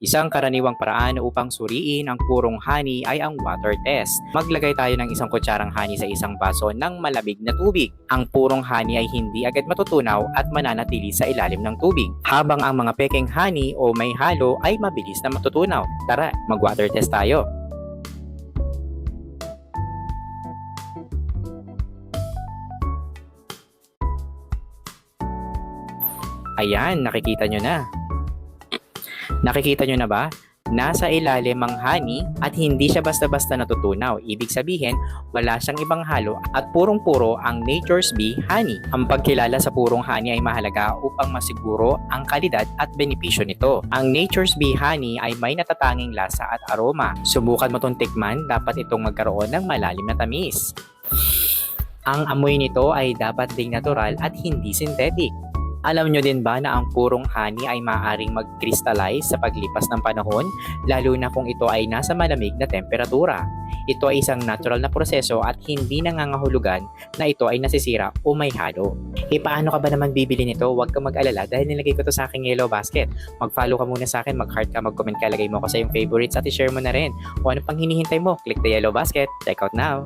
Isang karaniwang paraan upang suriin ang purong honey ay ang water test. Maglagay tayo ng isang kutsarang honey sa isang baso ng malamig na tubig. Ang purong honey ay hindi agad matutunaw at mananatili sa ilalim ng tubig. Habang ang mga pekeng honey o may halo ay mabilis na matutunaw. Tara, mag-water test tayo. Ayan, nakikita nyo na. Nakikita nyo na ba? Nasa ilalim ang honey at hindi siya basta-basta natutunaw. Ibig sabihin, wala siyang ibang halo at purong-puro ang Nature's Bee honey. Ang pagkilala sa purong honey ay mahalaga upang masiguro ang kalidad at benepisyo nito. Ang Nature's Bee honey ay may natatanging lasa at aroma. Subukan mo itong tikman, dapat itong magkaroon ng malalim na tamis. Ang amoy nito ay dapat ding natural at hindi synthetic. Alam nyo din ba na ang purong honey ay maaaring mag-crystallize sa paglipas ng panahon, lalo na kung ito ay nasa malamig na temperatura? Ito ay isang natural na proseso at hindi nangangahulugan na ito ay nasisira o may halo. Paano ka ba naman bibili nito? Huwag kang mag-alala dahil nilagay ko to sa aking yellow basket. Mag-follow ka muna sa akin, mag-heart ka, mag-comment ka, lagay mo ko sa yung favorites at i-share mo na rin. O ano pang hinihintay mo? Click the yellow basket. Check out now!